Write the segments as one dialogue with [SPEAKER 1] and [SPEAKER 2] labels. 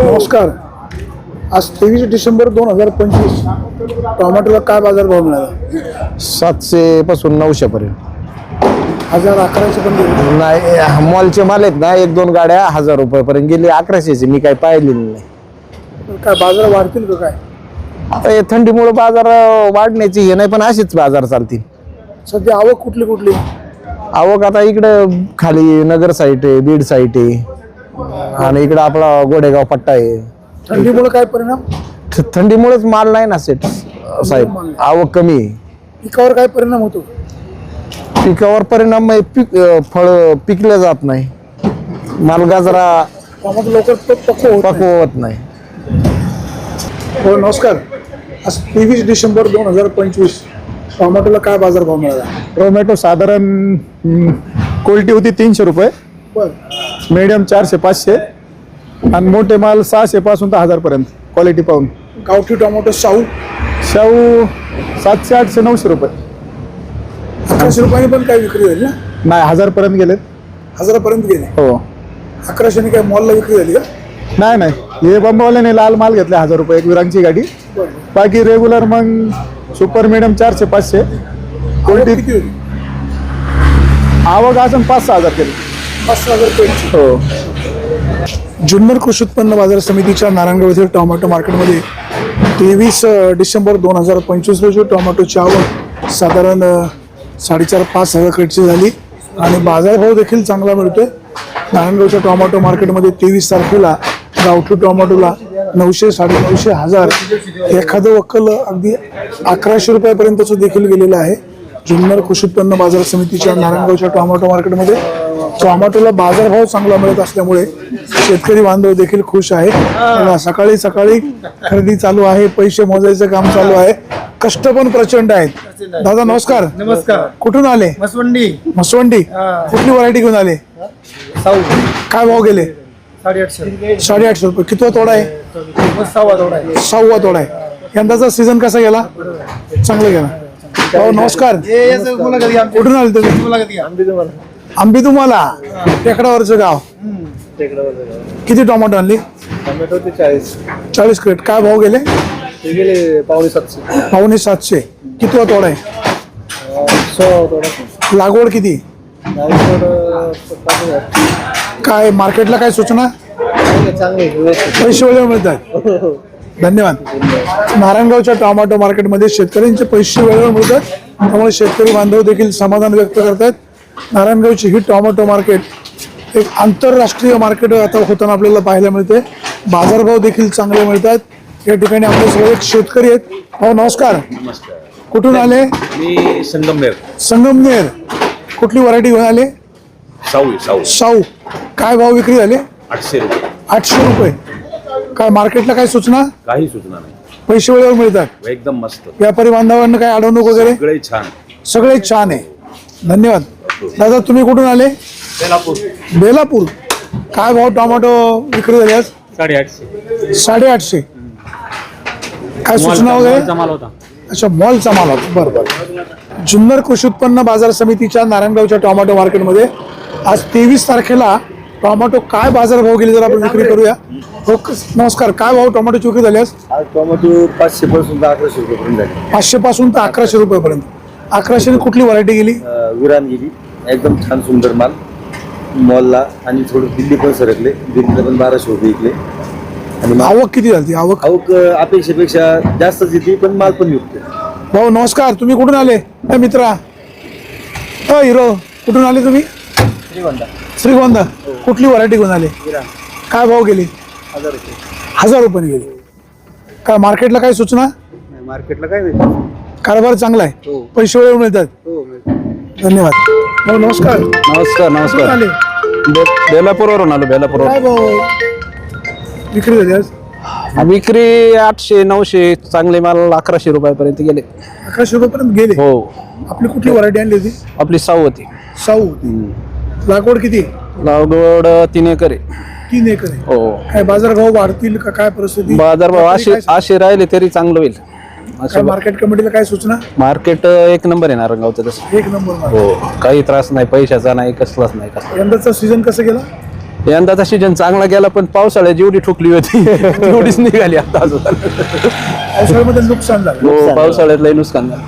[SPEAKER 1] नमस्कार. आज 23 डिसेंबर 2025. टोमॅटोला काय बाजारभाव मिळाला?
[SPEAKER 2] 700 पासून 900 पर्यंत.
[SPEAKER 1] 1000-1100 पण गेले.
[SPEAKER 2] नाही, मॉलचे माल आहेत ना, 1-2 गाड्या 1000 रुपयापर्यंत गेली. 1100चे मी काही पाहिलेली नाही.
[SPEAKER 1] काय बाजार वाढतील का काय?
[SPEAKER 2] आता हे थंडीमुळे बाजार वाढण्याची हे नाही, पण असेच बाजार चालतील.
[SPEAKER 1] सध्या आवक कुठली कुठली?
[SPEAKER 2] आवक आता इकडं खाली नगर साईट आहे, बीड साईट आहे, आणि इकडं आपला गोडेगाव पट्टा आहे.
[SPEAKER 1] थंडीमुळे काय परिणाम?
[SPEAKER 2] थंडीमुळेच माल नाही ना सेट साहेब, आवक कमी आहे.
[SPEAKER 1] पिकावर काय परिणाम होतो?
[SPEAKER 2] पिकावर परिणाम फळ पिकलं जात नाही, माल गाजरा
[SPEAKER 1] टोमॅटो लवकर
[SPEAKER 2] पकवत नाही.
[SPEAKER 1] हो नमस्कार. आज 23 डिसेंबर 2025. टोमॅटोला काय बाजारभाव मिळाला?
[SPEAKER 3] टोमॅटो साधारण क्वालिटी होती 300 रुपये,
[SPEAKER 1] बरं.
[SPEAKER 3] मीडियम 400-500, आणि मोठे माल 600 पासून तर 1000 पर्यंत क्वालिटी पाहून.
[SPEAKER 1] गावठी टोमॅटो शाहू
[SPEAKER 3] शाहू 700, 800, 900 रुपये.
[SPEAKER 1] 1100 रुपयाने पण काय विक्री झाली ना?
[SPEAKER 3] नाही, 1000 पर्यंत गेलेत.
[SPEAKER 1] 1000पर्यंत गेले.
[SPEAKER 3] हो.
[SPEAKER 1] 1100ने काय मॉलला विक्री झाली का?
[SPEAKER 3] नाही नाही, हे बंबवाल्याने लाल माल घेतले 1000 रुपये, एक विरांगची गाडी.
[SPEAKER 1] बरं.
[SPEAKER 3] बाकी रेग्युलर मग सुपर मीडियम 400-500
[SPEAKER 1] आवक
[SPEAKER 3] क्वालिटी.
[SPEAKER 1] किती होती?
[SPEAKER 3] आवक अजून 5-6 हजार केली.
[SPEAKER 1] 5,000 पेंची.
[SPEAKER 3] हो.
[SPEAKER 1] जुन्नर कृषी उत्पन्न बाजार समितीच्या नारायणगाव येथील टोमॅटो मार्केटमध्ये 23 डिसेंबर 2025 रोजी टोमॅटोची आवक साधारण 4,500-5 हजार क्रेटची झाली आणि बाजारभाव देखील चांगला मिळतोय. नारायणगावच्या टोमॅटो मार्केटमध्ये 23 तारखेला गावठी टोमॅटोला 900, 950, 1000, एखादं वक्कल अगदी 1100 रुपयापर्यंतचं देखील गेलेलं आहे. जुन्नर कृषी उत्पन्न बाजार समितीच्या नारायणगावच्या टोमॅटो मार्केटमध्ये टोमॅटोला बाजारभाव चांगला मिळत असल्यामुळे शेतकरी बांधव देखील खुश आहे. सकाळी सकाळी खरेदी चालू आहे, पैसे मोजायचं काम चालू आहे, कष्ट पण प्रचंड आहेत. दादा नमस्कार.
[SPEAKER 4] नमस्कार.
[SPEAKER 1] कुठून आले?
[SPEAKER 4] मसवंडी.
[SPEAKER 1] मसवंडी. कुठली व्हरायटी घेऊन आले?
[SPEAKER 4] साऊ.
[SPEAKER 1] काय भाव गेले?
[SPEAKER 4] 850.
[SPEAKER 1] 850 रुपये. कितवा तोडा आहे?
[SPEAKER 4] सव्वा तोडा आहे.
[SPEAKER 1] 6वा तोडा आहे. यंदाचा सीझन कसा गेला? चांगला गेला. भाऊ नमस्कार. कुठून आले तुम्ही? आंबी तुम्हाला टेकडावरचं गाव. किती टोमॅटो आणली?
[SPEAKER 4] टोमॅटो ते
[SPEAKER 1] 40 क्रेट. काय भाव गेले?
[SPEAKER 4] ते गेले 750.
[SPEAKER 1] 750. कितवा तोडा आहे?
[SPEAKER 4] 16 तोडा.
[SPEAKER 1] लागवड किती? काय मार्केटला काय सूचना?
[SPEAKER 4] चांगले
[SPEAKER 1] पैसे वेळेवर मिळतात. धन्यवाद. नारायणगावच्या टोमॅटो मार्केटमध्ये शेतकऱ्यांचे पैसे वेळेवर मिळतात, त्यामुळे शेतकरी बांधव देखील समाधान व्यक्त करतात. नारायणगावची ही टोमॅटो मार्केट एक आंतरराष्ट्रीय मार्केट आता होताना आपल्याला पाहायला मिळते. बाजारभाव देखील चांगले मिळतात. या ठिकाणी आपले सगळे शेतकरी आहेत. हो नमस्कार. कुठून आले?
[SPEAKER 5] मी संगमनेर.
[SPEAKER 1] संगमनेर. कुठली व्हरायटी घेऊन आले?
[SPEAKER 5] साऊ.
[SPEAKER 1] शाहू. काय भाव विक्री झाले?
[SPEAKER 5] 800 रुपये.
[SPEAKER 1] 800 रुपये. काय मार्केटला काय सूचना?
[SPEAKER 5] काही सूचना नाही,
[SPEAKER 1] पैसे वेळेवर मिळतात.
[SPEAKER 5] एकदम मस्त.
[SPEAKER 1] व्यापारी बांधवांना काय अडवणूक वगैरे?
[SPEAKER 5] सगळे छान.
[SPEAKER 1] सगळे छान आहे. धन्यवाद. दादा तुम्ही कुठून आले? बेलापूर. काय भाव टोमॅटो विक्री झाली आज?
[SPEAKER 4] 850.
[SPEAKER 1] 850. काय सूचना वगैरे? अच्छा, मॉलचा माल होता. बरं बरं. जुन्नर कृषी उत्पन्न बाजार समितीच्या नारायणगावच्या टोमॅटो मार्केटमध्ये आज 23 तारखेला टोमॅटो काय बाजारभाव गेले जर आपण विक्री करूया. हो नमस्कार. काय भाव टोमॅटोची विक्री झाली आज?
[SPEAKER 5] टोमॅटो 500 पासून 1100 रुपये झाले.
[SPEAKER 1] 500 पासून तर 1100 रुपयापर्यंत. 1100 कुठली व्हरायटी गेली?
[SPEAKER 5] विरान गेली, एकदम छान सुंदर माल मॉलला. आणि थोडं दिल्ली पण सरकले, दिल्लीला पण 1200 रुपये विकले. आणि
[SPEAKER 1] आवक किती झाली? आवक
[SPEAKER 5] अपेक्षेपेक्षा जास्तच येते, पण माल पण विकते.
[SPEAKER 1] भाऊ नमस्कार. तुम्ही कुठून आले? मित्रा हिरो. कुठून आले तुम्ही? श्रीगोंदा. कुठली व्हरायटी घेऊन आले? काय भाव गेली? 1000 रुपये गेली. काय मार्केटला काय सूचना?
[SPEAKER 4] मार्केटला काय नाही.
[SPEAKER 1] कारभार चांगला आहे, पैसे वेळेवर मिळतात. धन्यवाद. भाऊ नमस्कार.
[SPEAKER 2] नमस्कार.
[SPEAKER 1] कुठून आले?
[SPEAKER 2] बेलापूरवरून आलो. बेलापूरवर
[SPEAKER 1] काय भाऊ विक्री झाली आज?
[SPEAKER 2] विक्री 800-900, चांगले माल 1100 रुपयापर्यंत गेले.
[SPEAKER 1] 1100 रुपयापर्यंत गेले.
[SPEAKER 2] हो.
[SPEAKER 1] आपली कुठली व्हरायटी आणली होती?
[SPEAKER 2] आपली साऊ होती.
[SPEAKER 1] शाहू होती. लागवड किती?
[SPEAKER 2] लागवड 3 एकर आहे.
[SPEAKER 1] 3 एकर आहे.
[SPEAKER 2] हो.
[SPEAKER 1] काय बाजारभाव वाढतील का काय परिस्थिती?
[SPEAKER 2] बाजारभाव असे राहिले तरी चांगलं होईल.
[SPEAKER 1] काय मार्केट कमिटीला काय सूचना?
[SPEAKER 2] मार्केट 1 नंबर आहे नारायणगावचं तसं.
[SPEAKER 1] 1 नंबर.
[SPEAKER 2] हो, काही त्रास नाही, पैशाचा नाही, कसलाच नाही.
[SPEAKER 1] यंदाचा सीझन कसं गेला?
[SPEAKER 6] यंदाचा सीजन चांगला गेला, पण पावसाळ्यात जेवढी ठोकली होती तेवढीच निघाली आता अजून.
[SPEAKER 1] पावसाळ्यामध्ये नुकसान झालं.
[SPEAKER 6] हो, पावसाळ्यात लय नुकसान झालं.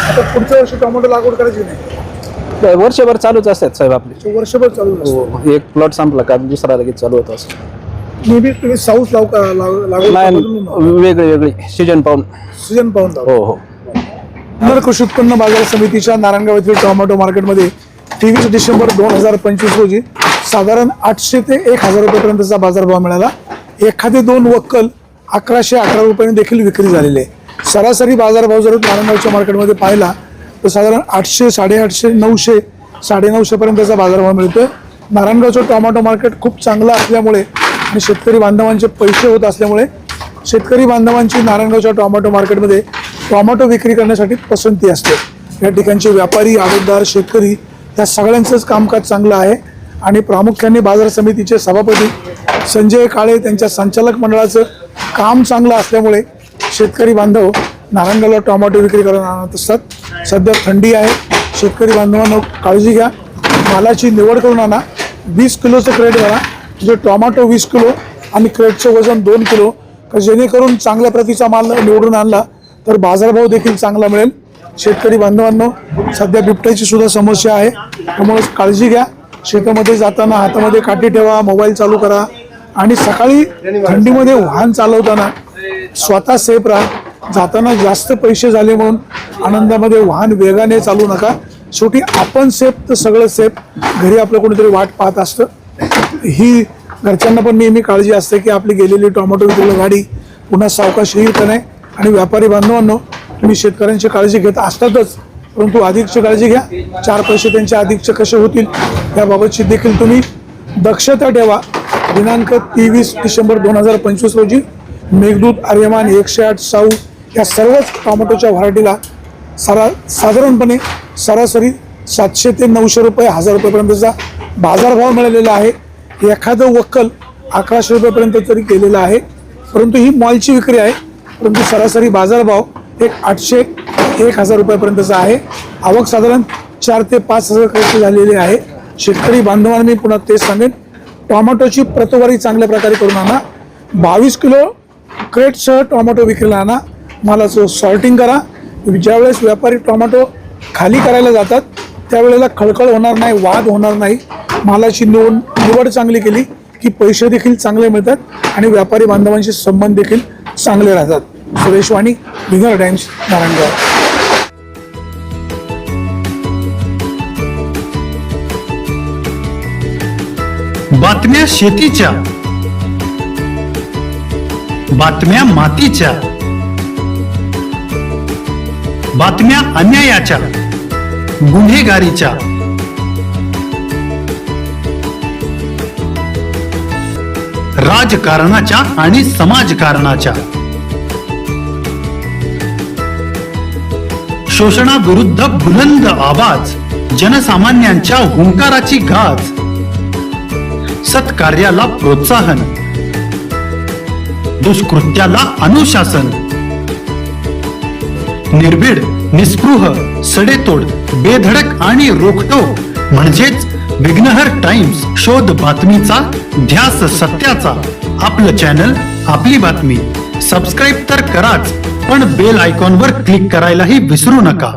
[SPEAKER 1] आता पुढच्या वर्षी टोमॅटो लागवड करायची नाही,
[SPEAKER 6] वर्षभर चालूच असतात साहेब आपले.
[SPEAKER 1] वर्षभर चालू असतं.
[SPEAKER 6] एक प्लॉट संपला का दुसरा लगेच चालू होत असतो.
[SPEAKER 1] नेहमी तुम्ही साऊथ लागवड
[SPEAKER 6] नाही, वेगळी वेगळी सीजन पाहून.
[SPEAKER 1] सीजन पाहून लावता.
[SPEAKER 6] हो हो.
[SPEAKER 1] जुन्नर कृषी उत्पन्न बाजार समितीच्या नारायणगाव येथील टोमॅटो मार्केटमध्ये 23 डिसेंबर 2025 रोजी साधारण 800 ते 1000 रुपयापर्यंतचा बाजारभाव मिळाला. एखादे 2 वक्कल 1111 रुपयांनी देखील विक्री झालेली आहे. सरासरी बाजारभाव जर नारायणगावच्या मार्केटमध्ये पाहिला तर साधारण 800, 850, 900, 950 पर्यंतचा बाजारभाव मिळतोय. नारायणगावचं टोमॅटो मार्केट खूप चांगलं असल्यामुळे आणि शेतकरी बांधवांचे पैसे होत असल्यामुळे शेतकरी बांधवांची नारायणगावच्या टोमॅटो मार्केटमध्ये टोमॅटो विक्री करण्यासाठी पसंती असते. या ठिकाणचे व्यापारी, आडतदार, शेतकरी या सगळ्यांचंच कामकाज चांगलं आहे आणि प्रामुख्याने बाजार समितीचे सभापती संजय काळे त्यांच्या संचालक मंडळाचं काम चांगलं असल्यामुळे शेतकरी बांधव नारायणगावला टोमॅटो विक्री करायला आणत असतात. सध्या थंडी आहे, शेतकरी बांधवांनो काळजी घ्या, मालाची निवड करून आणा. 20 किलोचं क्रेट भरा, म्हणजे टोमॅटो 20 किलो आणि क्रेटचं वजन 2 किलो, तर जेणेकरून चांगल्या प्रतीचा माल निवडून आणला तर बाजारभाव देखील चांगला मिळेल. शेतकरी बांधवांनो सध्या बिबट्याची सुद्धा समस्या आहे, त्यामुळे काळजी घ्या. शेतामध्ये जाताना हातामध्ये काठी ठेवा, मोबाईल चालू करा आणि सकाळी थंडीमध्ये वाहन चालवताना स्वतः सेफ राहा. जाताना जास्त पैसे झाले म्हणून आनंदामध्ये वाहन वेगाने चालू नका. शेवटी आपण सेफ तर सगळं सेफ. घरी आपलं कोणीतरी वाट पाहत असतं. ही घरच्यांना पण नेहमी काळजी असते की आपली गेलेली टोमॅटो विक्रीला गाडी पुन्हा सावकाश येईल का नाही. आणि व्यापारी बांधवांनो तुम्ही शेतकऱ्यांची काळजी घेत असतातच, परंतु अधिकची काळजी घ्या. 4 पैसे त्यांचे अधिकचे कसे होतील याबाबतची देखील तुम्ही दक्षता ठेवा. दिनांक 23 डिसेंबर 2025 रोजी मेघदूत, आर्यमान, 108, साऊ या सर्वच टोमॅटोच्या व्हरायटीला साधारणपणे सरासरी 700 ते 900 रुपये, 1000 रुपयापर्यंतचा बाजारभाव मिळालेला आहे. एखादं वक्कल 1100 रुपयापर्यंत तरी केलेलं आहे, परंतु ही मॉलची विक्री आहे. परंतु सरासरी बाजारभाव एक 800 ते 1000 रुपयापर्यंतचा आहे. आवक साधारण 4 ते 5000 खर्च झालेली आहे. शेतकरी बांधवांना मी पुन्हा तेच सांगेन, टोमॅटोची प्रतवारी चांगल्या प्रकारे करून आणा. 22 किलो क्रेटसह टोमॅटो विक्रीला आणा. मालाचं सॉर्टिंग करा. ज्यावेळेस व्यापारी टोमॅटो खाली करायला जातात त्यावेळेला खळखळ होणार नाही, वाद होणार नाही. मालाची निवड चांगली केली की पैसे देखील चांगले मिळतात आणि व्यापारी बांधवांचे संबंध देखील चांगले राहतात. सुरेश वाणी, विंगर टाइम्स, नारायणगाव.
[SPEAKER 7] बातम्या शेतीच्या, बातम्या मातीच्या, बातम्या अन्यायाच्या, गुन्हेगारीच्या, राजकारणाच्या आणि समाजकारणाच्या, शोषणाविरुद्ध बुलंद आवाज, जनसामान्यांच्या हुंकाराची गाज, सत्कार्याला प्रोत्साहन, दुष्कृत्याला अनुशासन, निर्भीड, निस्पृह, सडेतोड, बेधडक आणि रोखटोक म्हणजेच विघ्नहर टाइम्स. शोध बातमीचा, ध्यास सत्याचा. आपलं चॅनल, आपली बातमी. सबस्क्राईब तर कराच, पण बेल आयकॉनवर क्लिक करायलाही विसरू नका.